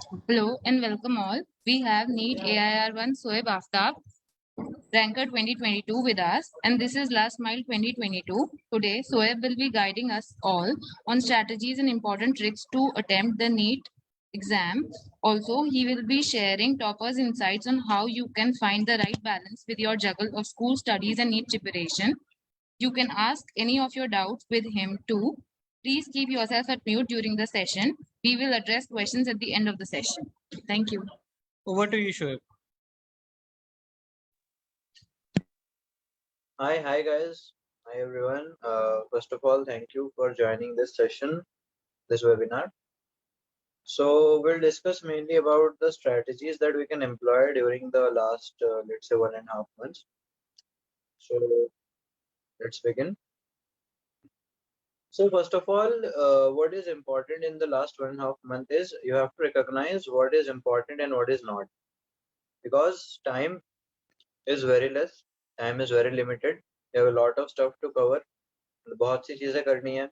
Hello and welcome all. We have NEET AIR-1 Soyeb Aftab, ranker 2022 with us, and this is Last Mile 2022. Today, Soyeb will be guiding us all on strategies and important tricks to attempt the NEET exam. Also, he will be sharing toppers insights on how you can find the right balance with your juggle of school studies and NEET preparation. You can ask any of your doubts with him too. Please keep yourself at mute during the session. We will address questions at the end of the session. Thank you. Over to you, Shoaib. Hi guys. Hi everyone. First of all, thank you for joining this session, this webinar. So we'll discuss mainly about the strategies that we can employ during the last, let's say 1.5 months. So let's begin. So first of all, what is important in the last 1.5 months is you have to recognize what is important and what is not, because time is very less, time is very limited. You have a lot of stuff to cover. बहुत सी चीजें करनी है,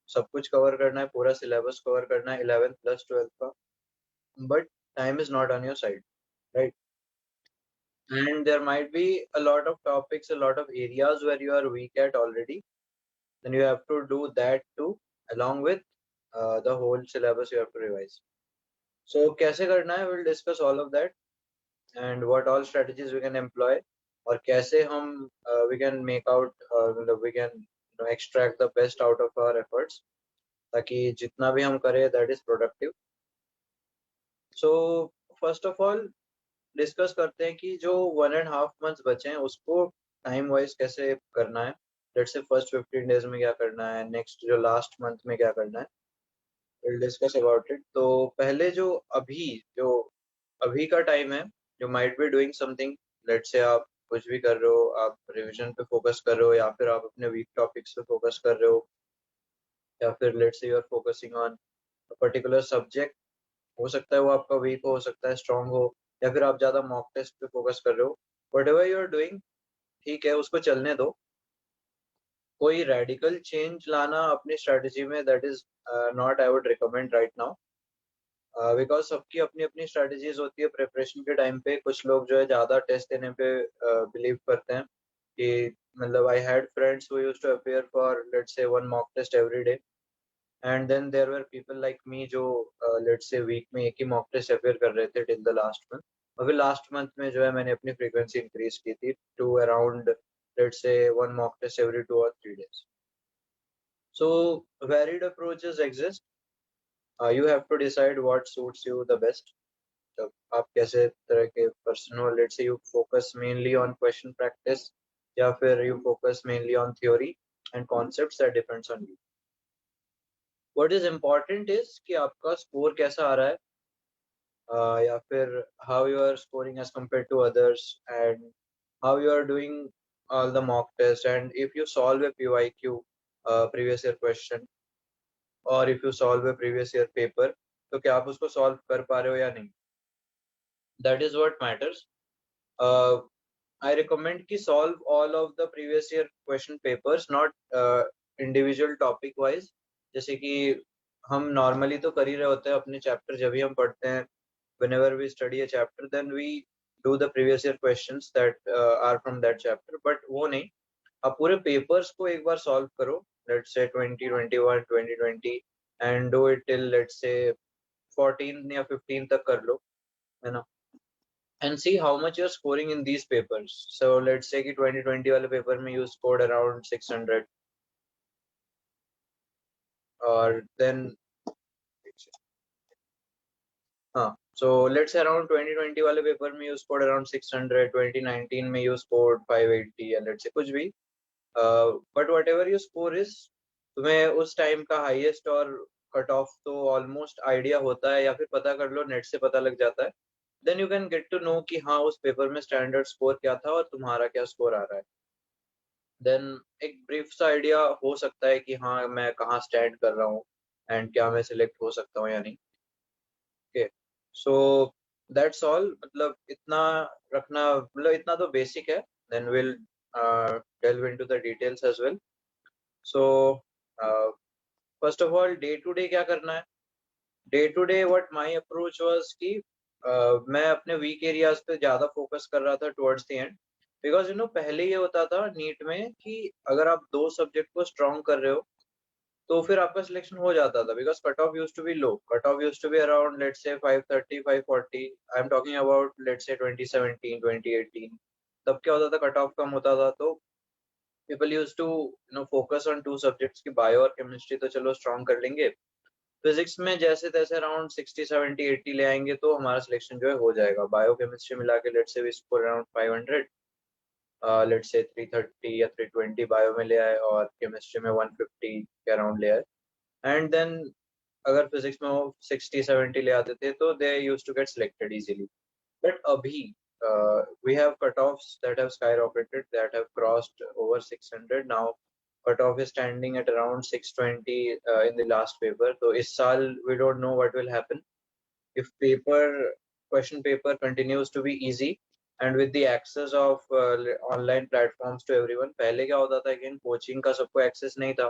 सब कुछ cover करना है, पूरा syllabus cover करना है 11th plus 12th का, but time is not on your side, right? And there might be a lot of topics, a lot of areas where you are weak at already, then you have to do that too, along with the whole syllabus you have to revise. So कैसे करना है, we'll discuss all of that and what all strategies we can employ, और कैसे हम we can make out, we can extract the best out of our efforts, ताकि जितना भी हम करें that is productive. So first of all discuss करते हैं कि जो 1.5 months बचे हैं उसको टाइम वाइज कैसे करना है. लेट्स से फर्स्ट 15 days में क्या करना है, नेक्स्ट जो लास्ट मंथ में क्या करना है, विल डिस्कस अबाउट इट. तो पहले जो अभी का टाइम है, जो might be doing something, let's say आप कुछ भी कर रहे हो, आप रिवीजन पे फोकस कर रहे हो, या फिर आप अपने वीक टॉपिक्स पे फोकस कर रहे हो, या फिर let's say you are focusing on particular subject. हो सकता है वो आपका वीक हो सकता है स्ट्रांग हो, या फिर आप ज्यादा मॉक टेस्ट पे फोकस कर रहे हो. व्हाटएवर यू आर डूइंग, ठीक है, उसको चलने दो. कोई रेडिकल चेंज लाना अपनी स्ट्रेटजी में, that is not I would recommend right now, because सबकी अपनी अपनी स्ट्रेटजीज होती है प्रिपरेशन के टाइम पे. कुछ लोग जो है ज्यादा टेस्ट देने पे बिलीव करते हैं कि, मतलब I had friends who used to appear for let's say 1 mock test every day, and then there were people like me जो लेट्स से वीक में एक ही मॉक टेस्ट अपियर कर रहे थे टिल द लास्ट मंथ. अभी लास्ट मंथ में जो है मैंने अपनी फ्रीक्वेंसी इंक्रीज की थी to around let's say 1 mock test every 2 or 3 days. So varied approaches exist. You have to decide what suits you the best. तो आप कैसे तरह के पर्सन हो, let's say you focus mainly on question practice, या फिर you focus mainly on theory and concepts, that depends on you. What is important is कि आपका स्कोर कैसा आ रहा है, या फिर how you are scoring as compared to others, and how you are doing all the mock test, and if you solve a PYQ, previous year question, or if you solve a previous year paper, तो क्या आप उसको solve कर पा रहे हो या नहीं, that is what matters. I recommend कि solve all of the previous year question papers, not individual topic wise. जैसे कि हम नॉर्मली तो कर ही रहे होते हैं अपने चैप्टर, जब भी हम पढ़ते हैं, whenever we study a chapter then we do the previous year questions that are from that chapter, but वो नहीं, आप पूरे पेपर्स को एक बार सॉल्व करो, let's say 2021 2020, and do it till let's say 14 या 15 तक कर लो, है ना, and see how much you're scoring in these papers. So let's say कि 2020 वाले पेपर में you scored around 600, और then हाँ, so let's say around 2020 वाले पेपर में you scored around 600, 2019 में you scored 580, या let's say कुछ भी, but whatever your score is, तुम्हें उस टाइम का हाईएस्ट और कट ऑफ तो ऑलमोस्ट आइडिया होता है, या फिर पता कर लो, नेट से पता लग जाता है. Then you can get to know कि हाँ उस पेपर में स्टैंडर्ड स्कोर क्या था और तुम्हारा क्या स्कोर आ रहा है. देन एक ब्रीफ सा आइडिया हो सकता है कि हाँ मैं कहाँ स्टैंड कर रहा हूँ एंड क्या मैं सिलेक्ट हो सकता हूँ या नहीं. Okay, so that's all. मतलब इतना रखना, मतलब इतना तो बेसिक है. Then will delve into the details as well. So first of all, day to day क्या करना है, day to day what my approach was कि मैं अपने वीक एरियाज पे ज़्यादा फोकस कर रहा था टुवर्ड्स द एंड, बिकॉज पहले ये होता था नीट में कि अगर आप 2 सब्जेक्ट को स्ट्रॉन्ग कर रहे हो तो फिर आपका सिलेक्शन हो जाता था, because cut off used to be low, cut off used to be around let's say 530 540, I am talking about let's say 2017 2018। तब क्या होता था, कट ऑफ कम होता था तो people used to focus on 2 subjects की बायो और केमिस्ट्री तो चलो स्ट्रॉन्ग कर लेंगे, फिजिक्स में जैसे तैसे अराउंड 60 70 80 ले आएंगे तो हमारा सिलेक्शन जो है हो जाएगा। बायो केमिस्ट्री मिला के let's say we score around 500, let's say 330 या 320 बायो में ले आए और केमिस्ट्री में 150 के अराउंड ले आए, एंड देन अगर फिजिक्स में वो 60 70 ले आते थे तो they used to get selected easily. But अभी we have cutoffs that have skyrocketed, that have crossed over 600 now. Cutoff is standing at around 620 in the last paper. So इस साल we don't know what will happen if question paper continues to be easy and with the access of online platforms to everyone. पहले क्या होता था कि coaching का सबको access नहीं था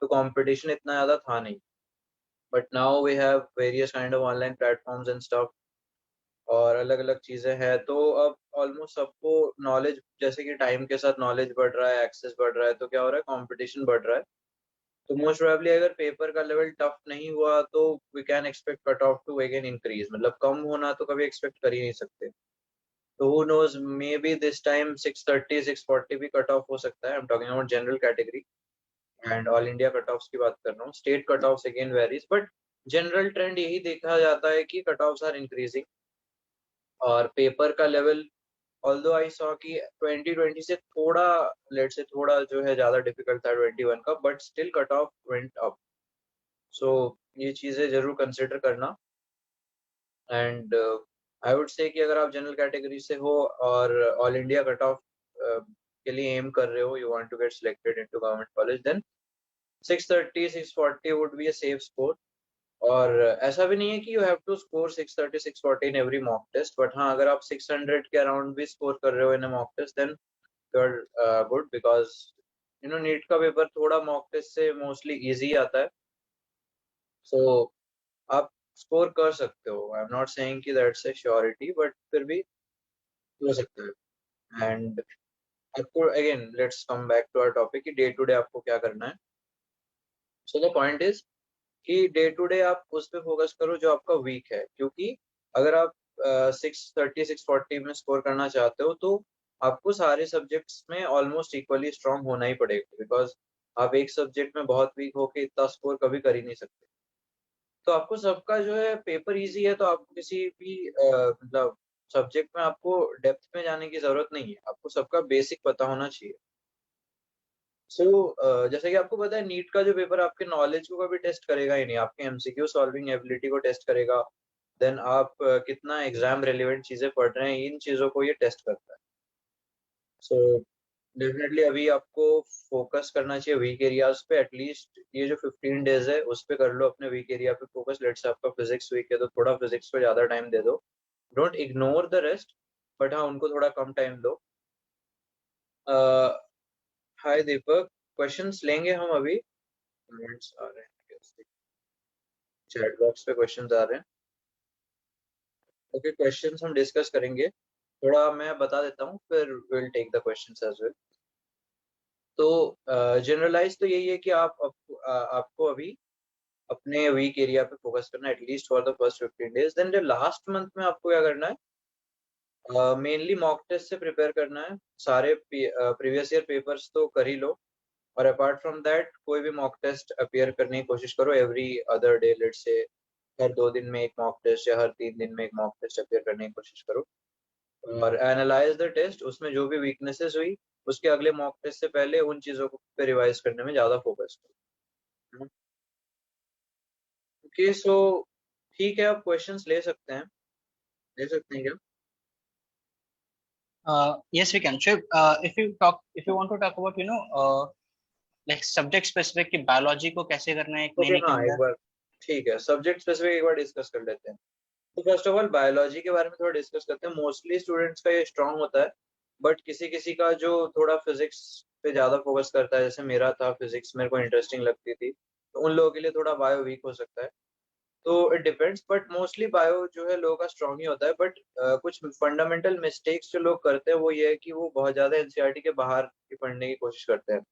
तो competition इतना ज़्यादा था नहीं, but now we have various kind of online platforms and stuff और अलग अलग चीजें हैं, तो अब ऑलमोस्ट सबको नॉलेज, जैसे कि टाइम के साथ नॉलेज बढ़ रहा है, एक्सेस बढ़ रहा है, तो क्या हो रहा है, कंपटीशन बढ़ रहा है। तो मोस्ट प्रोबेबली अगर पेपर का लेवल टफ नहीं हुआ तो we can expect cut off to again increase, मतलब कम होना तो कभी एक्सपेक्ट कर ही नहीं सकते। तो who knows, maybe this time 630 640 भी कट ऑफ हो सकता है। I am talking about general category and all India cut offs की बात कर रहा हूँ। State cut offs again varies, but general trend यही देखा जाता है कि कट ऑफ्स आर इंक्रीजिंग और पेपर का लेवल, ऑल्दो आई सॉ कि 2020 से थोड़ा, लेट से थोड़ा जो है ज्यादा डिफिकल्ट था 21 का, but still cut off went up. So ये चीजें जरूर कंसिडर करना। एंड आई वुड से कि अगर आप जनरल कैटेगरी से हो और ऑल इंडिया कट ऑफ के लिए एम कर रहे हो, you want to get selected into government college, then 630 640 would be a safe score. और ऐसा भी नहीं है कि you have to score 630 640 in every mock test, but हाँ, अगर आप 600 के अराउंड भी स्कोर कर रहे हो in a mock test, then good, because NEET का पेपर थोड़ा मॉक टेस्ट से मोस्टली इजी आता है, सो आप स्कोर कर सकते हो। आई एम नॉट सेइंग कि दैट्स ए श्योरिटी, बट फिर भी हो सकता है। एंड आपको again let's come back to our topic कि डे टू डे आपको क्या करना है। सो द पॉइंट इज कि डे टू डे आप उस पर फोकस करो जो आपका वीक है, क्योंकि अगर आप 630 640 में स्कोर करना चाहते हो तो आपको सारे सब्जेक्ट्स में ऑलमोस्ट इक्वली स्ट्रांग होना ही पड़ेगा, बिकॉज आप एक सब्जेक्ट में बहुत वीक होके इतना स्कोर कभी कर ही नहीं सकते। तो आपको सबका जो है पेपर इजी है, तो आपको किसी भी मतलब सब्जेक्ट में आपको डेप्थ में जाने की जरूरत नहीं है, आपको सबका बेसिक पता होना चाहिए। सो जैसे कि आपको पता है नीट का जो पेपर आपके नॉलेज को कभी टेस्ट करेगा ही नहीं, आपके एमसीक्यू सॉल्विंग एबिलिटी को टेस्ट करेगा, देन आप कितना एग्जाम रेलिवेंट चीजें पढ़ रहे हैं, इन चीजों को ये टेस्ट करता है। सो डेफिनेटली अभी आपको फोकस करना चाहिए वीक एरियाज पे, एटलीस्ट ये जो 15 डेज है उस पे कर लो अपने वीक एरिया पे फोकस। लेट्स से आपका फिजिक्स वीक है तो थोड़ा फिजिक्स पे ज्यादा टाइम दे दो, don't ignore the rest, but हाँ उनको थोड़ा कम टाइम दो। हाय दीपक, क्वेश्चंस लेंगे हम अभी, कमेंट्स आ रहे हैं, चैट बॉक्स पे क्वेश्चंस आ रहे हैं। ओके, क्वेश्चंस हम डिस्कस करेंगे, थोड़ा मैं बता देता हूँ फिर will take the questions as well. तो जनरलाइज तो यही है कि आपको अभी अपने वीक एरिया पे फोकस करना है at least for the first 15 days. Then जो लास्ट मंथ में आपको क्या करना है, मेनली मॉक टेस्ट से प्रिपेयर करना है, सारे प्रीवियस ईयर पेपर्स तो कर ही लो, और अपार्ट फ्रॉम दैट कोई भी मॉक टेस्ट अपीयर करने की कोशिश करो every other day, let's say हर 2 दिन में एक मॉक टेस्ट या हर 3 दिन में एक मॉक टेस्ट अपीयर करने की कोशिश करो, और एनालाइज द टेस्ट, उसमें जो भी वीकनेसेस हुई उसके अगले मॉक टेस्ट से पहले उन चीजों को पे रिवाइज करने में ज्यादा फोकस करो। ओके, सो ठीक है, आप क्वेश्चंस ले सकते हैं, ले सकते हैं क्या? Yes, we can. Sure. If you want to talk about, like subject specific की biology को कैसे करना है एक ओके, महीने के हाँ एक अंदर। बार, ठीक है, सब्जेक्ट स्पेसिफिक एक बार डिस्कस कर लेते हैं। तो फर्स्ट ऑफ ऑल बायोलॉजी के बारे में थोड़ा डिस्कस करते हैं। मोस्टली स्टूडेंट्स का ये स्ट्रांग होता है, बट किसी किसी का जो थोड़ा फिजिक्स पे ज्यादा फोकस करता है, जैसे मेरा था, फिजिक्स मेरे को इंटरेस्टिंग लगती थी, तो उन लोगों के लिए थोड़ा बायो वीक हो सकता है। तो it depends, but mostly bio जो है लोगों का स्ट्रॉन्ग ही होता है। बट कुछ फंडामेंटल मिस्टेक्स जो लोग करते हैं वो ये है कि वो बहुत ज़्यादा एनसीईआरटी के बाहर की पढ़ने की कोशिश करते हैं।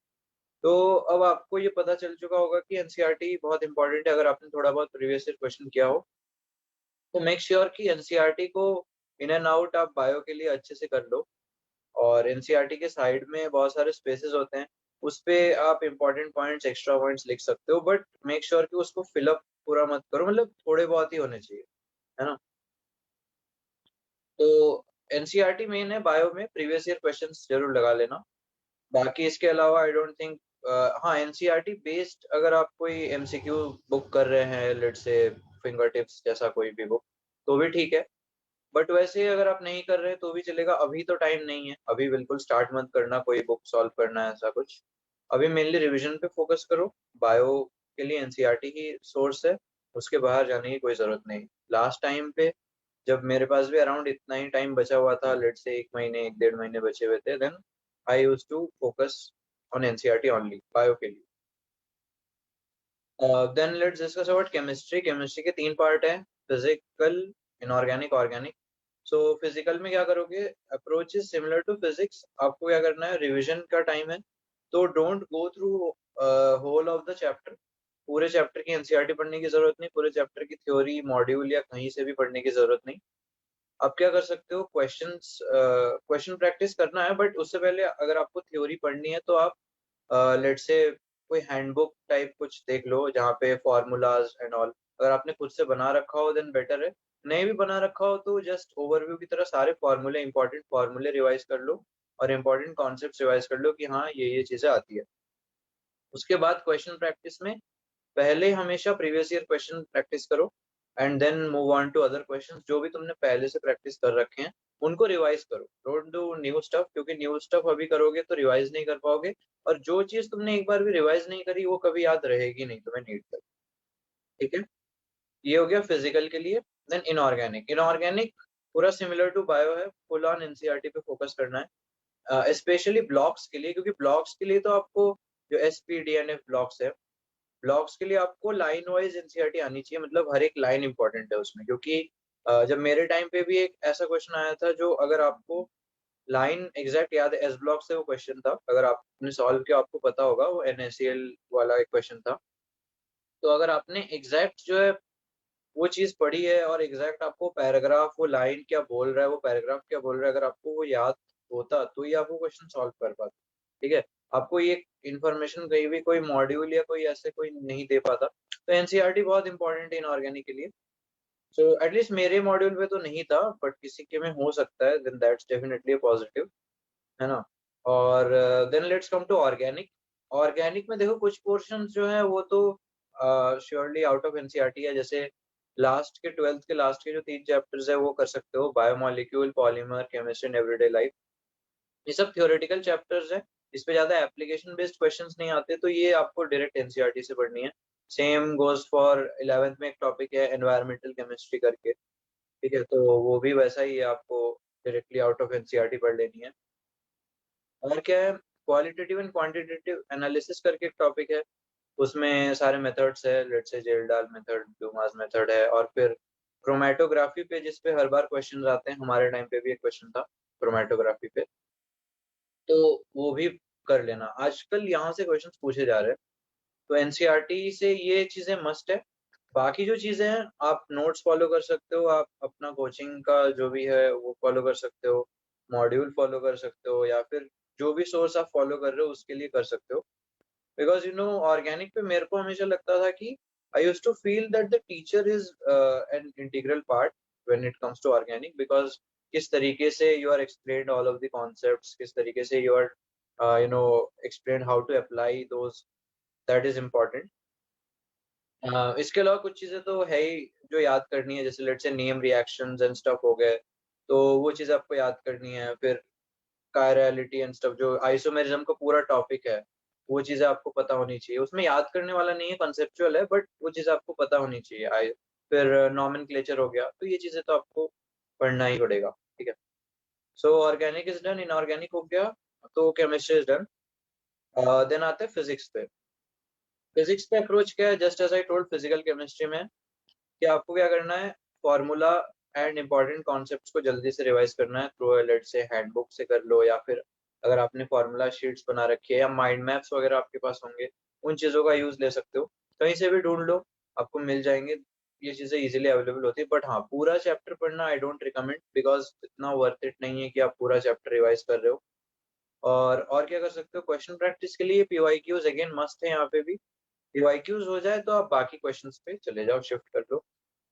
तो अब आपको ये पता चल चुका होगा कि एनसीईआरटी बहुत इंपॉर्टेंट है। अगर आपने थोड़ा बहुत प्रीवियस ईयर क्वेश्चन किया हो तो मेक श्योर कि एनसीईआरटी को इन एंड आउट आप बायो के लिए अच्छे से कर लो। और एनसीईआरटी के साइड में बहुत सारे स्पेसेस होते हैं, उस पे आप इंपॉर्टेंट पॉइंट्स, एक्स्ट्रा पॉइंट्स लिख सकते हो, बट मेक श्योर कि उसको फिलअप पूरा मत करो, मतलब थोड़े बहुत ही होने चाहिए, है ना। तो एनसीईआरटी मेन है बायो में, प्रीवियस ईयर क्वेश्चंस जरूर लगा लेना। बाकी इसके अलावा आई डोंट थिंक, हाँ एनसीईआरटी बेस्ड अगर आप कोई एमसीक्यू बुक कर रहे हैं, लेट्स से फिंगर टिप्स जैसा कोई भी बुक, तो भी ठीक है। बट वैसे अगर आप नहीं कर रहे तो भी चलेगा, अभी तो टाइम नहीं है, अभी बिल्कुल स्टार्ट मत करना कोई बुक सॉल्व करना है ऐसा कुछ। अभी मेनली रिवीजन पे फोकस करो। बायो के लिए एनसीईआरटी ही सोर्स है, उसके बाहर जाने की कोई जरूरत नहीं। लास्ट टाइम पे जब मेरे पास भी अराउंड इतना ही टाइम बचा हुआ था, लेट से 1 महीने 1 डेढ़ महीने बचे हुए थे, then I used to focus on NCERT only bio के लिए। Then let's discuss about chemistry. Chemistry के 3 पार्ट है, physical, inorganic, organic. So physical में क्या करोगे, approach is similar to physics. आपको क्या करना है, रिवीजन का टाइम है तो don't go through whole of the chapter. पूरे चैप्टर की एनसीईआरटी पढ़ने की जरूरत नहीं, पूरे चैप्टर की थ्योरी मॉड्यूल या कहीं से भी पढ़ने की जरूरत नहीं। आप क्या कर सकते हो, क्वेश्चन प्रैक्टिस करना है, बट उससे पहले अगर आपको थ्योरी पढ़नी है तो आप लेट से कोई हैंडबुक टाइप कुछ देख लो जहाँ पे फॉर्मूलाज एंड ऑल, अगर आपने खुद से बना रखा हो देन बेटर है। नहीं भी बना रखा हो तो जस्ट ओवरव्यू की तरह सारे फॉर्मूले, इंपॉर्टेंट फॉर्मूले रिवाइज कर लो और इंपॉर्टेंट कॉन्सेप्ट रिवाइज कर लो कि हाँ ये चीजें आती है। उसके बाद क्वेश्चन प्रैक्टिस में पहले हमेशा प्रीवियस ईयर क्वेश्चन प्रैक्टिस करो and then move on to other questions जो भी तुमने पहले से प्रैक्टिस कर रखे हैं उनको रिवाइज करो। डोंट डू न्यू स्टफ, क्योंकि न्यू स्टफ अभी करोगे तो रिवाइज नहीं कर पाओगे, और जो चीज तुमने एक बार भी रिवाइज नहीं करी वो कभी याद रहेगी नहीं तुम्हें नीट तक। ठीक है, ये हो गया फिजिकल के लिए। Then inorganic. इनऑर्गेनिक पूरा सिमिलर टू बायो है, फुल ऑन एनसीईआरटी पे फोकस करना है, स्पेशली ब्लॉक्स के लिए, क्योंकि ब्लॉक्स के लिए तो आपको जो एसपीडीएनएफ ब्लॉक्स है, ब्लॉक्स के लिए आपको लाइन वाइज एनसीईआरटी आनी चाहिए, मतलब हर एक लाइन इंपॉर्टेंट है उसमें। क्योंकि जब मेरे टाइम पे भी एक ऐसा क्वेश्चन आया था जो अगर आपको लाइन एग्जैक्ट याद है, एस ब्लॉक से वो क्वेश्चन था, अगर आपने सॉल्व किया आपको पता होगा, वो एनएससीएल वाला एक क्वेश्चन था। तो अगर आपने एग्जैक्ट जो है वो चीज पढ़ी है और एग्जैक्ट आपको पैराग्राफ, वो लाइन क्या बोल रहा है, वो पैराग्राफ क्या बोल रहा है, अगर आपको वो याद होता तो ये आप वो क्वेश्चन सॉल्व कर पाते। ठीक है, आपको ये इन्फॉर्मेशन कहीं भी कोई मॉड्यूल या कोई ऐसे कोई नहीं दे पाता। तो एनसीईआरटी बहुत इंपॉर्टेंट है इनऑर्गेनिक के लिए। सो एटलीस्ट मेरे मॉड्यूल में तो नहीं था, बट किसी के में हो सकता है, देन दैट्स डेफिनेटली पॉजिटिव, है ना। और then let's come to organic. Organic में देखो कुछ पोर्शन जो है वो तो श्योरली आउट ऑफ एनसीईआरटी है, जैसे लास्ट के 12th के लास्ट के जो 3 चैप्टर्स है वो कर सकते हो, biomolecule, polymer, chemistry and everyday life. ये सब थ्योरेटिकल चैप्टर्स है, इस पे ज्यादा एप्लीकेशन बेस्ड क्वेश्चंस नहीं आते, तो ये आपको डायरेक्ट एनसीईआरटी से पढ़नी है। सेम गोज फॉर 11th में एक टॉपिक है एनवायरमेंटल केमिस्ट्री करके, ठीक है, तो वो भी वैसा ही है, आपको डायरेक्टली आउट ऑफ एनसीईआरटी पढ़ लेनी है। और क्या है, क्वालिटेटिव एंड क्वांटिटेटिव एनालिसिस करके एक टॉपिक है, उसमें सारे मेथड्स है, लेट्स से जेलडाल मेथड, ब्लूमास मेथड है, और फिर क्रोमेटोग्राफी पे जिस पे हर बार क्वेश्चन आते हैं, हमारे टाइम पे भी एक क्वेश्चन था क्रोमेटोग्राफी पे, तो वो भी कर लेना। आजकल यहाँ से क्वेश्चंस पूछे जा रहे हैं, तो एनसीईआरटी से ये चीजें मस्ट है। बाकी जो चीजें हैं आप नोट्स फॉलो कर सकते हो, आप अपना कोचिंग का जो भी है वो फॉलो कर सकते हो, मॉड्यूल फॉलो कर सकते हो, या फिर जो भी सोर्स आप फॉलो कर रहे हो उसके लिए कर सकते हो। बिकॉज ऑर्गेनिक पे मेरे को हमेशा लगता था कि I use to feel that the teacher is an integral part when it comes to organic, because किस तरीके से you are explain all of the concepts, किस तरीके से you are explain how to apply those, that is important. इसके अलावा कुछ चीजें तो है ही जो याद करनी है, जैसे let's say name reactions and stuff हो गए, तो वो चीज आपको याद करनी है। फिर कायरलिटी एंड स्टफ, जो आइसोमेरिज्म का पूरा टॉपिक है, वो चीजें आपको पता होनी चाहिए। उसमें याद करने वाला नहीं है, कंसेप्चुअल है, बट वो चीज आपको पता होनी चाहिए। फिर नॉमेनक्लेचर हो गया, तो ये चीजें तो आपको पढ़ना ही पड़ेगा। ठीक है, सो ऑर्गेनिक इज डन, इनऑर्गेनिक हो गया, तो केमिस्ट्री इज डन। देन आते हैं फिजिक्स पे। फिजिक्स पे अप्रोच क्या है, just as I told physical chemistry में कि आपको क्या करना है, फॉर्मूला एंड इम्पॉर्टेंट कॉन्सेप्ट्स को जल्दी से रिवाइज करना है थ्रू लेट से हैंडबुक से कर लो, या फिर अगर आपने फॉर्मूला शीट्स बना रखी है या माइंड मैप्स वगैरह आपके पास होंगे, उन चीज़ों का यूज ले सकते हो, कहीं से भी ढूंढ लो, आपको मिल जाएंगे, ये चीज़ें इजीली अवेलेबल होती है। बट हाँ, पूरा चैप्टर पढ़ना आई डोंट रिकमेंड, बिकॉज इतना वर्थ इट नहीं है कि आप पूरा चैप्टर रिवाइज कर रहे हो। और क्या कर सकते हो, क्वेश्चन प्रैक्टिस के लिए पीवाईक्यूज अगेन मस्त है यहाँ पे भी। पीवाईक्यूज हो जाए तो आप बाकी क्वेश्चंस पे चले जाओ, शिफ्ट कर लो।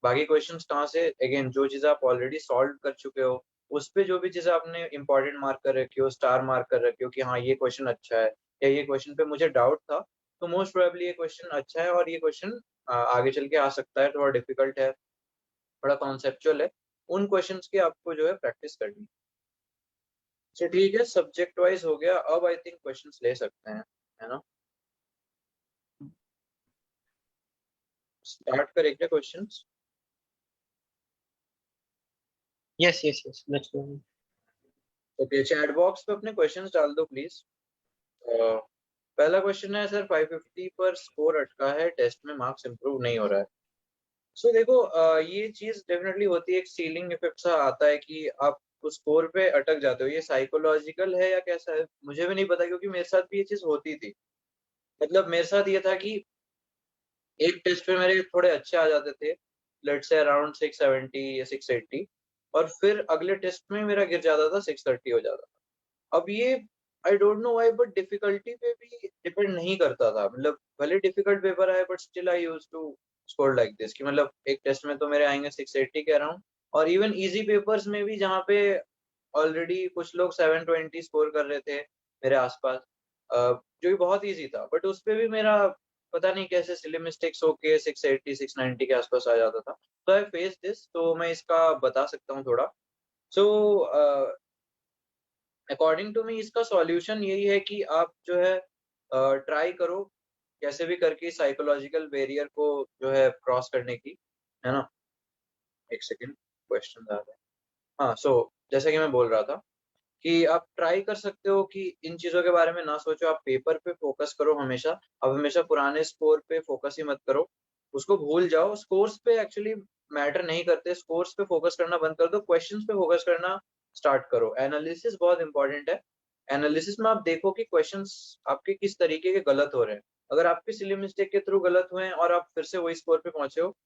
बाकी क्वेश्चंस कहाँ से, अगेन जो चीज़ आप ऑलरेडी सॉल्व कर चुके हो, उस पे जो भी चीज़ आपने इंपॉर्टेंट मार्क कर रखी हो, स्टार मार्क कर रखी हो कि हाँ ये क्वेश्चन अच्छा है, या ये क्वेश्चन पे मुझे डाउट था, तो मोस्ट प्रोबेबली ये क्वेश्चन अच्छा है और ये क्वेश्चन आगे चल के आ सकता है, थोड़ा डिफिकल्ट है, थोड़ा कॉन्सेप्चुअल है, उन क्वेश्चंस की आपको जो है प्रैक्टिस करनी। तो ठीक है, सब्जेक्ट वाइज हो गया, अब आई थिंक क्वेश्चंस ले सकते हैं, है ना? स्टार्ट करें क्या questions? Yes let's go. Okay, chat box पे अपने क्वेश्चंस डाल दो प्लीज। पहला क्वेश्चन है, सर 550 पर स्कोर अटका है, टेस्ट में मार्क्स इंप्रूव नहीं हो रहा है। सो देखो, ये चीज डेफिनेटली होती है, एक सीलिंग इफेक्ट सा आता है कि आप उस स्कोर पे अटक जाते हो। ये साइकोलॉजिकल है या कैसा है मुझे भी नहीं पता, क्योंकि मेरे साथ भी ये चीज होती थी। मतलब मेरे साथ ये था कि एक टेस्ट पे मेरे थोड़े अच्छे आ जाते थे, लेट्स से अराउंड 670 या 680, और फिर अगले टेस्ट में मेरा गिर जाता था, 630 हो जाता था। अब ये I don't know why, but difficulty पे भी डिपेंड नहीं करता था। मतलब भले डिफिकल्ट पेपर आए, but still I used to score like this, कि मतलब एक टेस्ट में तो मेरे आएंगे 680 के अराउंड, और इवन इजी पेपर्स में भी जहाँ पे ऑलरेडी कुछ लोग 720 स्कोर कर रहे थे मेरे आसपास, जो कि बहुत इजी था, बट उस पे भी मेरा पता नहीं कैसे सिली मिस्टेक्स होके 680 690 के आसपास आ जाता था। तो आई फेस दिस, तो मैं इसका बता सकता हूँ थोड़ा। सो अकॉर्डिंग टू मी इसका सॉल्यूशन यही है कि आप जो है ट्राई करो कैसे भी करके साइकोलॉजिकल बैरियर को जो है क्रॉस करने की, है ना? एक सेकेंड, क्वेश्चन आ रहा है। हाँ, सो जैसा कि मैं बोल रहा था कि आप ट्राई कर सकते हो कि इन चीजों के बारे में ना सोचो, आप पेपर पे फोकस करो हमेशा। आप हमेशा पुराने स्कोर पे फोकस ही मत करो, उसको भूल जाओ। स्कोर्स पे एक्चुअली मैटर नहीं करते, स्कोर्स पे फोकस करना बंद कर दो, क्वेश्चंस पे फोकस करना स्टार्ट करो। एनालिसिस बहुत इंपॉर्टेंट है। एनालिसिस में आप देखो कि क्वेश्चंस आपके किस तरीके के गलत हो रहे हैं। अगर आपके सिली मिस्टेक के थ्रू गलत हुए हैं और आप फिर से वही स्कोर पे पहुंचे हो,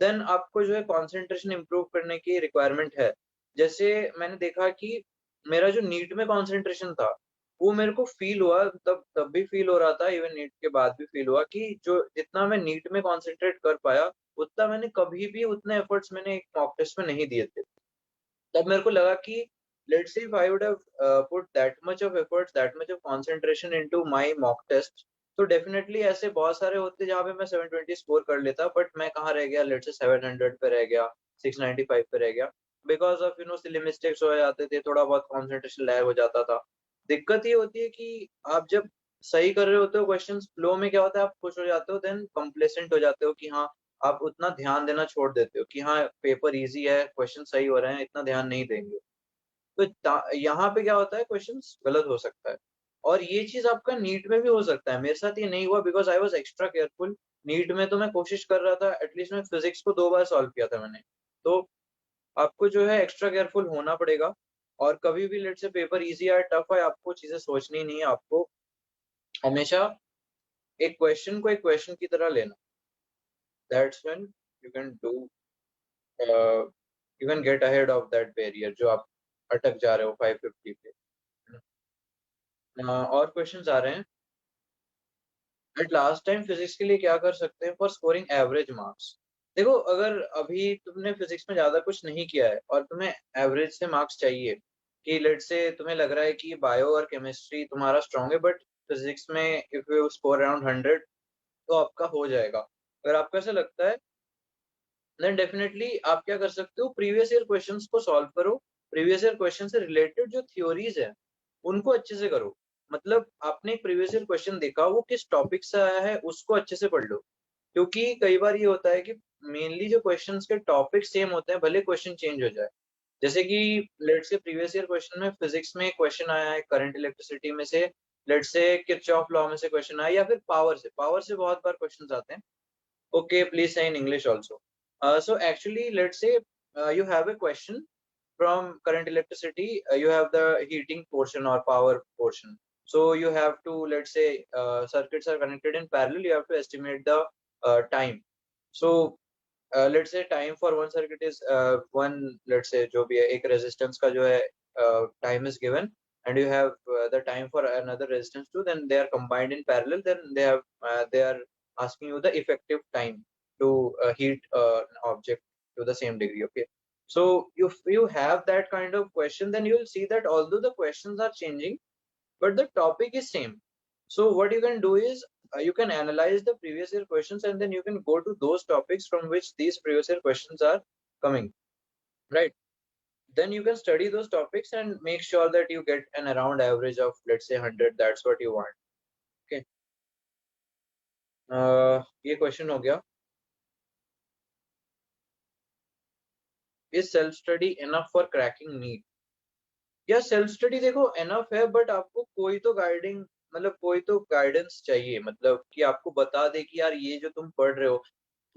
देन आपको जो है कंसंट्रेशन इंप्रूव करने की रिक्वायरमेंट है। जैसे मैंने देखा कि मेरा जो नीट में कंसंट्रेशन था, वो मेरे को फील हुआ, तब भी फील हो रहा था, इवन नीट के बाद भी फील हुआ कि जो जितना मैं नीट में कंसंट्रेट कर पाया, उतना मैंने कभी भी उतने एफर्ट्स मैंने एक मॉक टेस्ट में नहीं दिए थे। तब मेरे को लगा कि let's say if I would have put that much of efforts, that much of concentration into my mock test, तो डेफिनेटली ऐसे बहुत सारे होते जहाँ पे मैं 720 स्कोर कर लेता, बट मैं कहाँ रह गया, लेट्स से 700 पे रह गया, 695 पे रह गया, बिकॉज ऑफ सिली मिस्टेक्स हो जाते थे, थोड़ा बहुत कंसंट्रेशन लैग हो जाता था। दिक्कत ये होती है कि आप जब सही कर रहे होते हो क्वेश्चन फ्लो में, क्या होता है, आप खुश हो जाते हो, देन कंप्लेसेंट हो जाते हो कि हाँ, आप उतना ध्यान देना छोड़ देते हो कि हाँ पेपर इजी है, क्वेश्चन सही हो रहे हैं, इतना ध्यान नहीं देंगे। तो यहाँ पे क्या होता है, क्वेश्चन गलत हो सकता है। और ये चीज आपका नीट में भी हो सकता है। मेरे साथ ये नहीं हुआ because I was extra careful. NEET में तो मैं कोशिश कर रहा था, एटलीस्ट मैं फिजिक्स को 2 बार सॉल्व किया था मैंने। तो आपको जो है एक्स्ट्रा केयरफुल होना पड़ेगा। और कभी भी लेट से पेपर इजी है टफ है, आपको चीजें सोचनी नहीं है, आपको हमेशा एक क्वेश्चन को एक क्वेश्चन की तरह लेना। That's when you can do, you can get ahead of that barrier जो आप अटक जा रहे हो 550 पे। और क्वेश्चंस आ रहे हैं, एट लास्ट टाइम फिजिक्स के लिए क्या कर सकते हैं फॉर स्कोरिंग एवरेज मार्क्स? देखो, अगर अभी तुमने फिजिक्स में ज्यादा कुछ नहीं किया है और तुम्हें एवरेज से मार्क्स चाहिए, कि लेट से तुम्हें लग रहा है कि बायो और केमिस्ट्री तुम्हारा स्ट्रांग है, बट फिजिक्स में इफ यू स्कोर अराउंड 100, तो आपका हो जाएगा। अगर आपको ऐसा लगता है, देन डेफिनेटली आप क्या कर सकते हो, प्रीवियस ईयर क्वेश्चंस को सॉल्व करो। प्रीवियस ईयर क्वेश्चन से रिलेटेड जो थ्योरीज है, उनको अच्छे से करो। मतलब आपने एक प्रीवियस ईयर क्वेश्चन देखा, वो किस टॉपिक से आया है, उसको अच्छे से पढ़ लो। क्योंकि कई बार ये होता है कि मेनली जो क्वेश्चंस के टॉपिक सेम होते हैं, भले क्वेश्चन चेंज हो जाए। जैसे कि लेट्स से प्रीवियस ईयर क्वेश्चन में फिजिक्स में क्वेश्चन आया है करंट इलेक्ट्रिसिटी में से, लेट्स से किरचॉफ लॉ में से क्वेश्चन आया, या फिर पावर से बहुत बार क्वेश्चन आते हैं। ओके, प्लीज से in English also. So actually, let's say you have a question from current electricity, you have the heating portion or power portion. So you have to, let's say, circuits are connected in parallel, you have to estimate the time. So let's say time for one circuit is one, let's say जो भी है एक resistance का जो है time is given, and you have the time for another resistance too, then they are combined in parallel, then they are asking you the effective time to heat an object to the same degree. Okay, so if you have that kind of question, then you will see that although the questions are changing, but the topic is same. So what you can do is you can analyze the previous year questions, and then you can go to those topics from which these previous year questions are coming, right? Then you can study those topics and make sure that you get an around average of, let's say, 100. That's what you want. Okay, ये question हो गया. Is self study enough for cracking NEET? या self study देखो enough है, but आपको कोई तो guiding, मतलब कोई तो गाइडेंस चाहिए, मतलब कि आपको बता दे कि यार ये जो तुम पढ़ रहे हो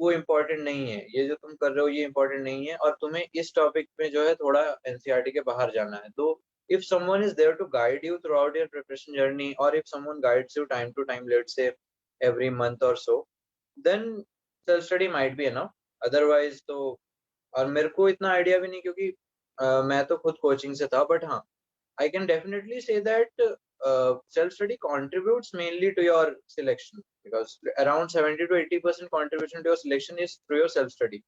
वो इम्पोर्टेंट नहीं है, ये जो तुम कर रहे हो ये इम्पोर्टेंट नहीं है, और तुम्हें इस टॉपिक में जो है थोड़ा एनसीईआरटी के बाहर जाना है. तो if someone is there to guide you throughout your preparation journey, or if someone guides you time to time, let's say every month or so, then self study might be enough. Otherwise तो, और मेरे को इतना idea भी नहीं क्योंकि मैं तो खुद कोचिंग से था, बट हाँ, I can definitely say that self-study contributes mainly to your selection, because around 70 to 80% contribution to your selection is through your self-study,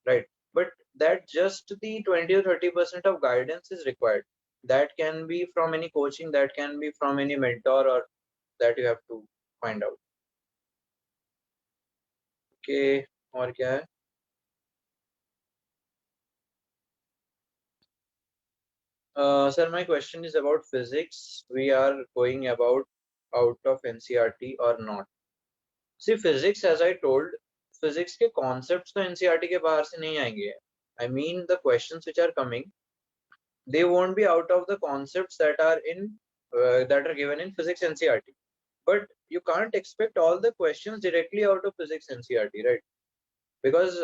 right? But that just the 20 or 30% of guidance is required. That can be from any coaching, that can be from any mentor, or that you have to find out. Okay, और क्या है? Sir, my question is about physics. We are going about out of NCRT or not? See, physics, as I told, physics के concepts तो NCRT के बाहर से नहीं आएंगे. I mean, the questions which are coming, they won't be out of the concepts that are in that are given in physics NCRT. But you can't expect all the questions directly out of physics NCRT, right? Because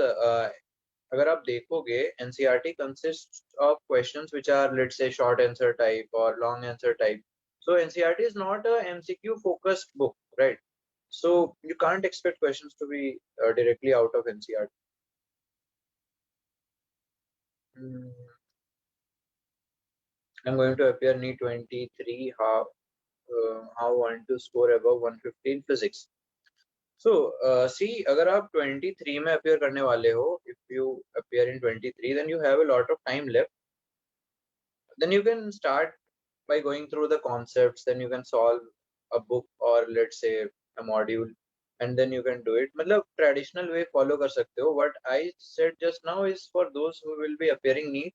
अगर आप देखोगे, NCRT consists of questions which are, let's say, short answer type or long answer type. So NCRT is not a MCQ focused book, right? So you can't expect questions to be directly out of NCRT. I'm going to appear NEET 23. How want to score above 150 in physics? So see, अगर आप 23 में appear करने वाले हो, if you appear in 23, then you have a lot of time left. Then you can start by going through the concepts. Then you can solve a book or, let's say, a module, and then you can do it. मतलब traditional way follow कर सकते हो. What I said just now is for those who will be appearing NEET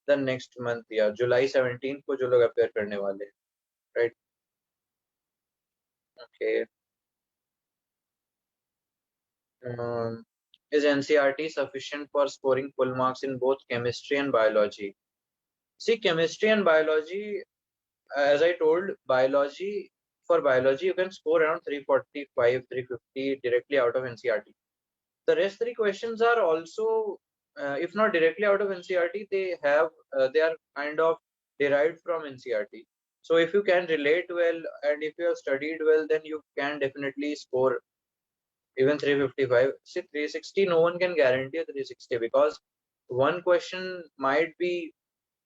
the next month, या July 17 को जो लोग appear करने वाले, right? Okay. Is NCRT sufficient for scoring full marks in both chemistry and biology? See, chemistry and biology, as I told, for biology you can score around 345, 350 directly out of NCRT. The rest three questions are also, if not directly out of NCRT, they are kind of derived from NCRT. So if you can relate well and if you have studied well, then you can definitely score even 355. See, 360, no one can guarantee a 360, because one question might be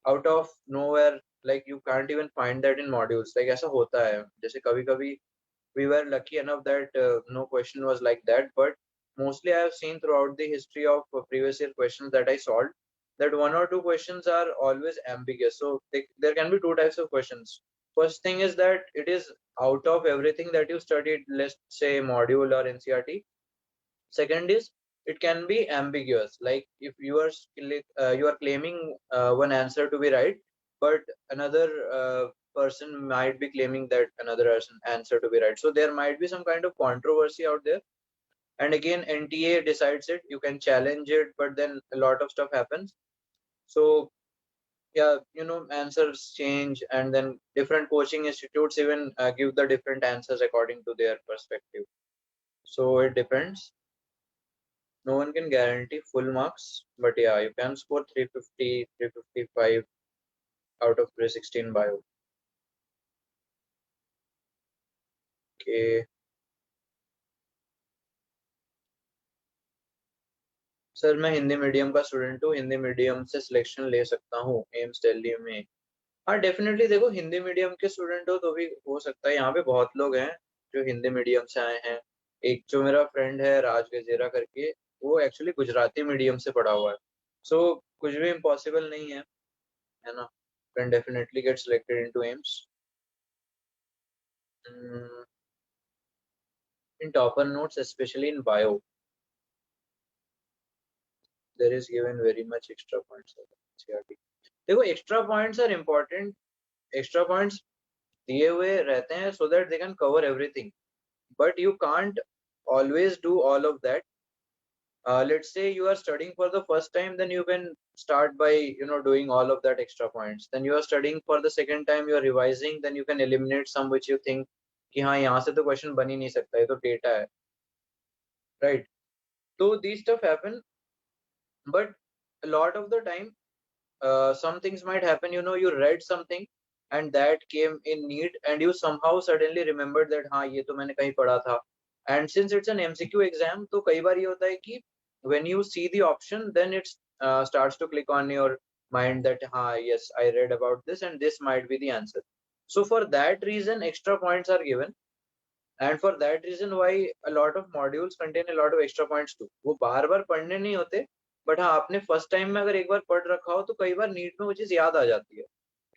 out of nowhere, like you can't even find that in modules. Like ऐसा होता है, जैसे कभी-कभी we were lucky enough that no question was like that, but mostly I have seen throughout the history of previous year questions that I solved, that one or two questions are always ambiguous. So there can be two types of questions. First thing is that it is out of everything that you studied, let's say module or NCRT. Second is it can be ambiguous, like if you are claiming one answer to be right, but another person might be claiming that another answer to be right. So there might be some kind of controversy out there, and again NTA decides it. You can challenge it, but then a lot of stuff happens. So yeah, answers change, and then different coaching institutes even give the different answers according to their perspective. So it depends. No one can guarantee full marks, but yeah, you can score 350, 355 out of 316 bio. Okay. Sir मैं Hindi medium का student हूँ, Hindi medium से selection ले सकता हूँ AIIMS Delhi में? हाँ definitely, देखो हिंदी मीडियम के स्टूडेंट हो तो भी हो सकता है। यहाँ पे बहुत लोग हैं जो हिंदी मीडियम से आए हैं। एक जो मेरा फ्रेंड है राज गजेरा करके, वो एक्चुअली गुजराती मीडियम से पढ़ा हुआ है। सो कुछ भी इम्पॉसिबल नहीं है ना। Can definitely get selected into AIIMS. In topper notes specially in bio there is given very much extra points of NCRT. देखो extra points are important. Extra points दिए हुए रहते हैं so that they can cover everything, but you can't always do all of that. Let's say you are studying for the first time, then you can start by doing all of that extra points. Then you are studying for the second time, you are revising, then you can eliminate some which you think कि हाँ यहाँ से तो question बन ही नहीं सकता, ये तो डेटा है, right? So these stuff happen, but a lot of the time some things might happen, you read something and that came in NEET and you somehow suddenly remembered that हाँ ये तो मैंने कहीं पढ़ा था. And since it's an MCQ exam, तो कई बार ये होता है कि when you see the option, then it starts to click on your mind that हाँ yes, I read about this and this might be the answer. So for that reason extra points are given, and for that reason why a lot of modules contain a lot of extra points too. वो बार बार पढ़ने नहीं होते, but हाँ आपने first time में अगर एक बार पढ़ रखा हो तो कई बार नीट में वो चीज याद आ जाती है,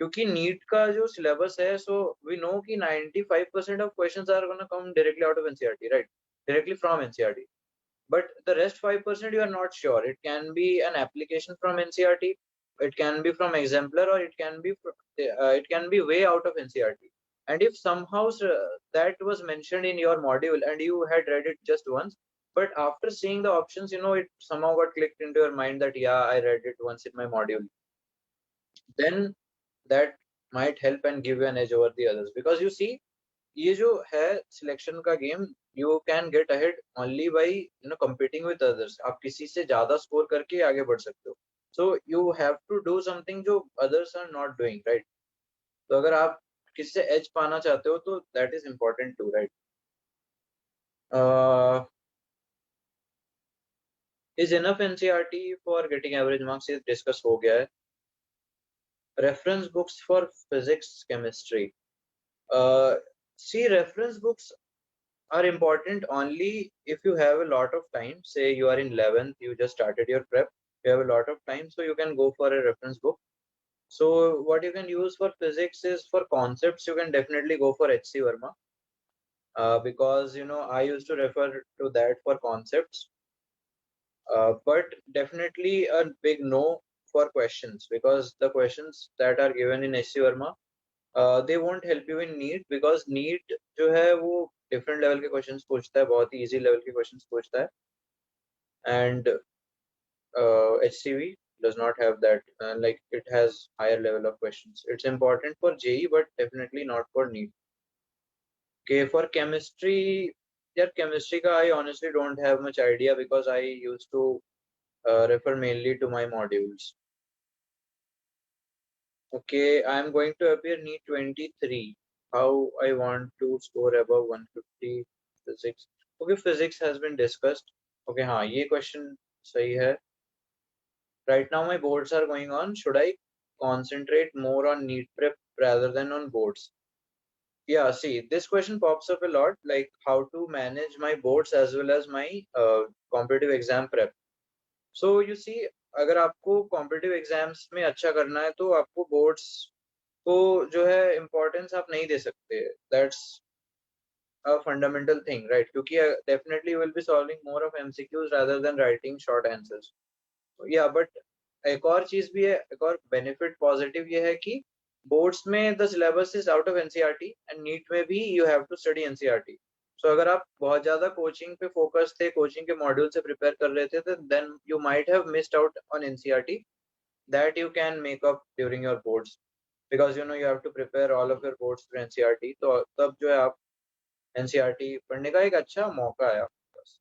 क्योंकि नीट का जो सिलेबस है, सो वी नो कि 95% of questions are gonna come directly out of NCERT, right, directly from NCERT. But the rest 5% you are not sure. It can be an application from NCRT, it can be from exemplar, or it can be way out of NCRT. And if somehow that was mentioned in your module and you had read it just once, but after seeing the options, it somehow got clicked into your mind that yeah, I read it once in my module, then that might help and give you an edge over the others. Because you see, ये जो है selection का game, you can get ahead only by competing with others. आप किसी से ज्यादा score करके आगे बढ़ सकते हो. So you have to do something जो others are not doing, right? तो अगर आप किसी से एज पाना चाहते हो तो that is important too, right? Is enough NCERT for getting average marks, ये डिस्कस हो गया है. Reference books for physics chemistry. See, reference books are important only if you have a lot of time. Say you are in 11th, you just started your prep, you have a lot of time, so you can go for a reference book. So what you can use for physics is, for concepts you can definitely go for HC Verma, because I used to refer to that for concepts, but definitely a big no for questions, because the questions that are given in HC Verma, they won't help you in NEET, because NEET जो है वो different level के questions पूछता है, बहुत ही easy level के questions पूछता है, and HCV does not have that, like it has higher level of questions. It's important for JE but definitely not for NEET. Okay, for chemistry, yeah, chemistry का I honestly don't have much idea because I used to refer mainly to my modules. Okay, I am going to appear NEET 23. How I want to score above 150 physics. Okay, physics has been discussed. Okay, हाँ ये question सही है. Right now my boards are going on. Should I concentrate more on NEET prep rather than on boards? Yeah, see, this question pops up a lot, like how to manage my boards as well as my competitive exam prep. So you see, अगर आपको competitive exams में अच्छा करना है तो आपको boards को जो है इम्पोर्टेंस आप नहीं दे सकते. That's a fundamental thing, right? क्योंकि definitely you will be solving more of MCQs rather than writing short answers. या बट एक और चीज भी है, एक और बेनिफिट पॉजिटिव ये है कि बोर्ड्स में the syllabus is out of NCERT and NEET में भी you have to study NCERT. So अगर आप बहुत ज्यादा कोचिंग पे फोकस थे, कोचिंग के मॉड्यूल से प्रिपेयर कर रहे थे, तो then you might have missed out on NCERT that you can make up during your boards, because you have to prepare all of your boards through NCRT. तो तब जो है आप NCRT पढ़ने का एक अच्छा मौका है आपके पास.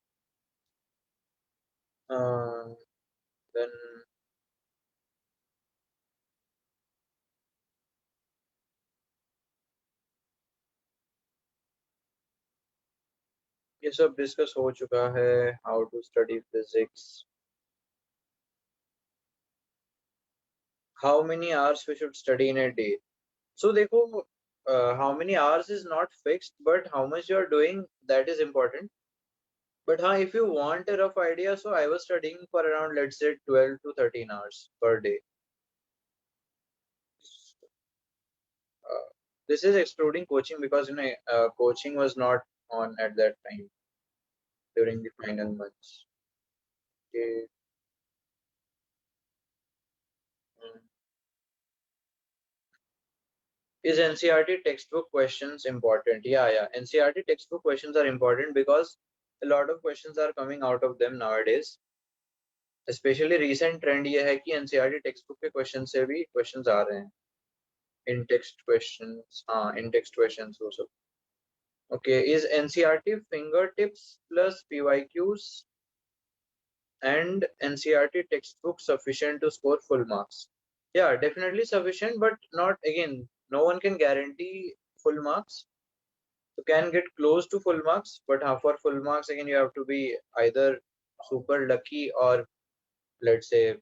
Then ये सब डिस्कस हो चुका है. How to study physics. How many hours we should study in a day? So देखो, how many hours is not fixed, but how much you are doing, that is important. But if you want a rough idea, so I was studying for around, let's say, 12 to 13 hours per day. This is excluding coaching because coaching was not on at that time during the final months. Okay. Is NCRT textbook questions important? Yeah. NCRT textbook questions are important because a lot of questions are coming out of them nowadays. Especially recent trend ये है कि NCRT textbook के question से भी questions आ रहे हैं. In text questions, in text questions वो सब. Okay, is NCRT fingertips plus PYQs and NCRT textbook sufficient to score full marks? Yeah, definitely sufficient, but not, again, no one can guarantee full marks. You can get close to full marks, but for full marks, again, you have to be either super lucky or, let's say,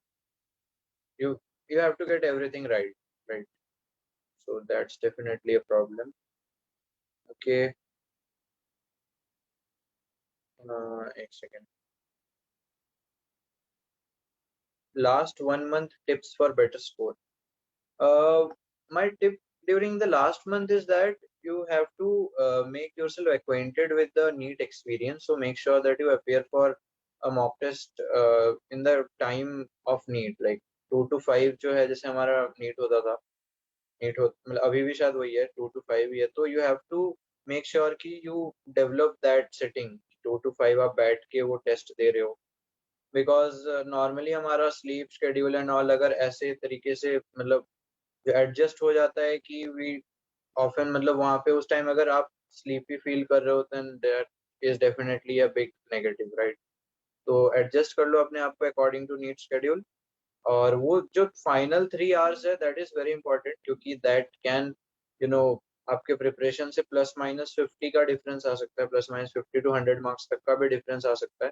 you have to get everything right. So that's definitely a problem. Okay. A second. Last 1 month tips for better score. My tip during the last month is that you have to make yourself acquainted with the NEET experience. So make sure that you appear for a mock test in the time of NEET, like 2 to 5 जो है, जैसे हमारा NEET होता था, मतलब अभी भी शायद वही है, 2 to 5 ही है. तो you have to make sure कि you develop that sitting, 2 to 5 आप बैठ के वो टेस्ट दे रहे हो. बिकॉज नॉर्मली हमारा स्लीप शेड्यूल एंड ऑल अगर ऐसे तरीके से मतलब एडजस्ट हो जाता है कि वी ऑफन मतलब वहाँ पे उस टाइम अगर आप स्लीपी फील कर रहे हो then that is definitely a big negative, right. तो एडजस्ट कर लो अपने आप को अकॉर्डिंग टू नीट शेड्यूल. और वो जो फाइनल 3 आवर्स है दैट इज वेरी इंपॉर्टेंट क्योंकि दैट कैन आपके प्रिपरेशन से +-50 का डिफरेंस आ सकता है, +-50 to 100 मार्क्स तक का भी डिफरेंस आ सकता है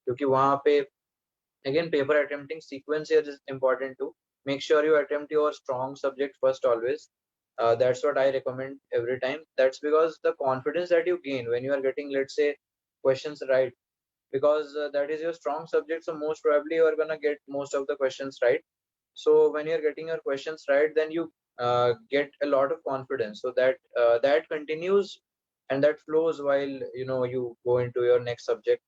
क्योंकि वहाँ पे again paper attempting sequence here is important too. Make sure you attempt your strong subject first always. That's what I recommend every time. That's because the confidence that you gain when you are getting, let's say, questions right, because that is your strong subject, so most probably you are gonna get most of the questions right. So when you're getting your questions right, then you get a lot of confidence, so that that continues and that flows while you go into your next subject.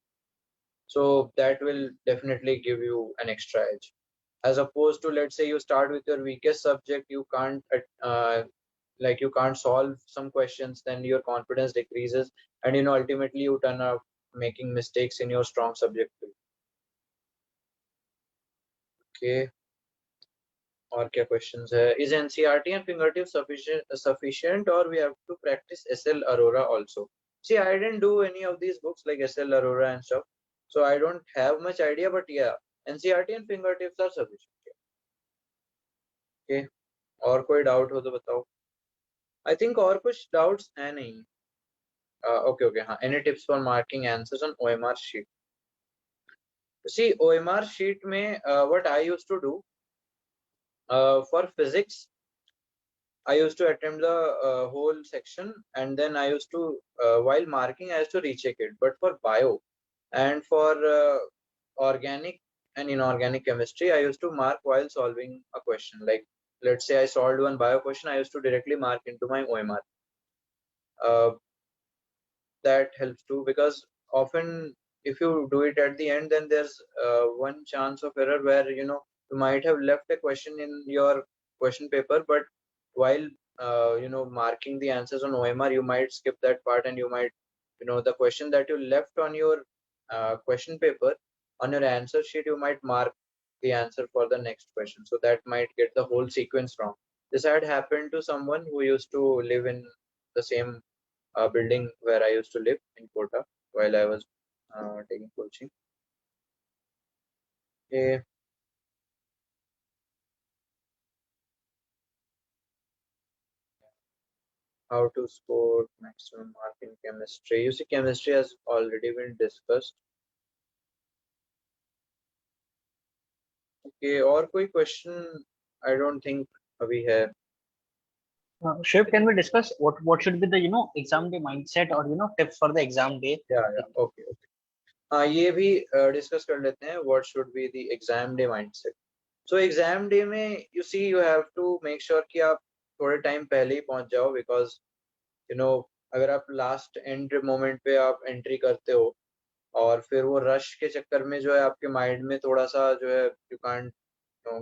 So that will definitely give you an extra edge, as opposed to, let's say, you start with your weakest subject, you can't you can't solve some questions, then your confidence decreases and ultimately you turn out making mistakes in your strong subject too. Okay, और क्या questions है? Is NCRT and fingertip sufficient or we have to practice SL Aurora also? See, I didn't do any of these books like SL Aurora and stuff, so I don't have much idea, but yeah, NCRT and fingertips are sufficient. Okay, और कोई doubt हो तो बताओ. I think और कुछ doubts है नहीं. Okay, हाँ. Any tips for marking answers on OMR sheet? See, OMR sheet में what I used to do for physics, I used to attempt the whole section and then I used to, while marking, I used to recheck it. But for bio and for organic and inorganic chemistry, I used to mark while solving a question. Like, let's say I solved one bio question, I used to directly mark into my OMR. That helps too, because often if you do it at the end, then there's one chance of error where you might have left a question in your question paper, but while marking the answers on OMR, you might skip that part and you might the question that you left on your question paper on your answer sheet, you might mark the answer for the next question, so that might get the whole sequence wrong. This had happened to someone who used to live in the same building where I used to live in Kota while I was taking coaching. Okay. How to score maximum mark in chemistry. You see, chemistry has already been discussed. Okay, और कोई question? I don't think अभी है. Shiv, can we discuss what should be the exam day mindset or tips for the exam day? Yeah. Okay. हाँ, ये भी discuss कर लेते हैं. What should be the exam day mindset? So exam day में you see you have to make sure कि आप थोड़े टाइम पहले ही पहुंच जाओ, because अगर आप लास्ट एंड मोमेंट पे आप एंट्री करते हो और फिर वो रश के चक्कर में जो है आपके माइंड में थोड़ा सा जो है you can't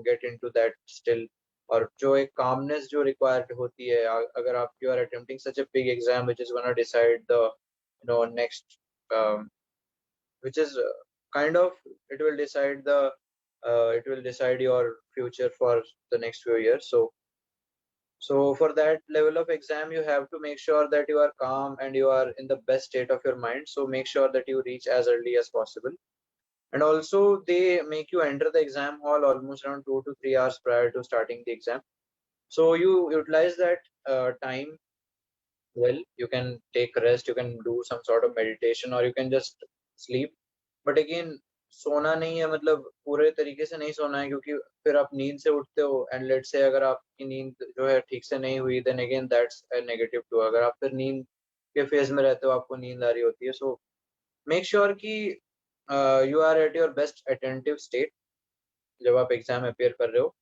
get into that still, और जो एक कामनेस जो रिक्वायर्ड होती है अगर आप you are attempting such a big exam which is gonna decide the next, which is kind of it will decide your future for the next few years. So for that level of exam you have to make sure that you are calm and you are in the best state of your mind, so make sure that you reach as early as possible. And also they make you enter the exam hall almost around 2 to 3 hours prior to starting the exam, so you utilize that time well. You can take rest, you can do some sort of meditation, or you can just sleep. But again, सोना नहीं है, मतलब पूरे तरीके से नहीं सोना है, क्योंकि फिर आप नींद से उठते हो एंड लेट से अगर आपकी नींद जो है ठीक से नहीं हुई, then again that's a negative too. अगर आप फिर नींद के फेज में रहते हो, आपको नींद आ रही होती है, सो मेक श्योर कि you are at your best attentive state जब आप एग्जाम अपेयर कर रहे हो.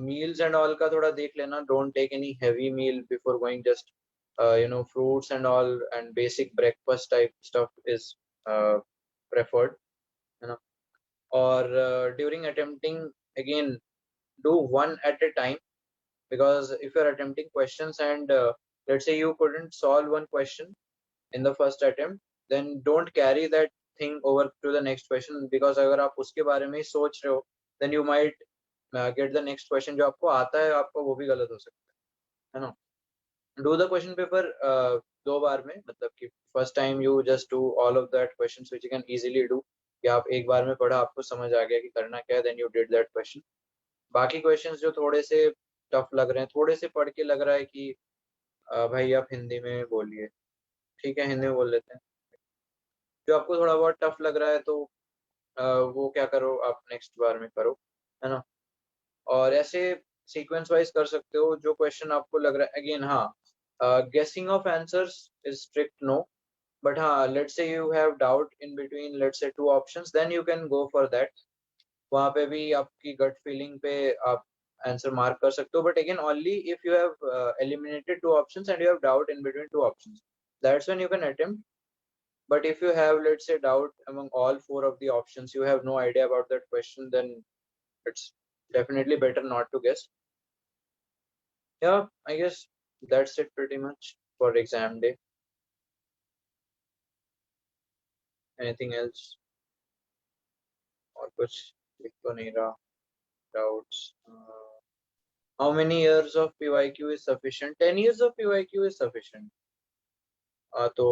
मील्स एंड ऑल का थोड़ा देख लेना. Don't take any heavy meal before going. Just fruits and all and basic breakfast type stuff is preferred, or during attempting, again, do one at a time, because if you're attempting questions and let's say you couldn't solve one question in the first attempt, then don't carry that thing over to the next question, because अगर आप उसके बारे में ही सोच रहे हो, then you might get the next question जो आपको आता है, आपको वो भी गलत हो सकता है ना. Do the question paper दो बार में, मतलब कि first time you just do all of that questions which you can easily do, कि आप एक बार में पढ़ा, आपको समझ आ गया कि करना क्या है, then you did that question. बाकी questions जो थोड़े से टफ लग रहे हैं, थोड़े से पढ़ के लग रहा है कि भाई आप हिंदी में बोलिए, ठीक है हिंदी में बोल लेते हैं. जो आपको थोड़ा बहुत टफ लग रहा है तो वो क्या करो, आप नेक्स्ट बार में करो, है ना. और ऐसे सीक्वेंस वाइज कर सकते हो. जो क्वेश्चन आपको लग रहा है, अगेन हाँ, guessing of answers is strict no, but हाँ, let's say you have doubt in between, let's say 2 options, then you can go for that. वहाँ पे भी आपकी gut feeling पे आप आंसर मार्क कर सकते हो, but again only if you have eliminated 2 options and you have doubt in between 2 options, that's when you can attempt. But if you have, let's say, doubt among all 4 of the options, you have no idea about that question, then it's definitely better not to guess. Yeah, I guess that's it pretty much for exam day. Anything else? और कुछ लिख तो नहीं रहा. Doubts. How many years of PYQ is sufficient? 10 years of PYQ is sufficient. तो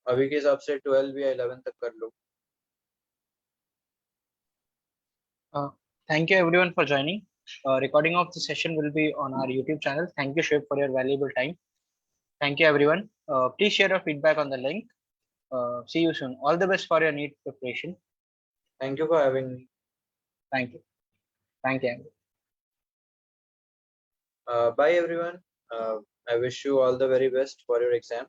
अभी के हिसाब से 12 या 11 तक कर लो. Thank you everyone for joining. Recording of the session will be on our YouTube channel. Thank you, Shiv, for your valuable time. Thank you everyone. Please share your feedback on the link. See you soon. All the best for your NEET preparation. Thank you for having me. Thank you. Thank you. Bye everyone. I wish you all the very best for your exam.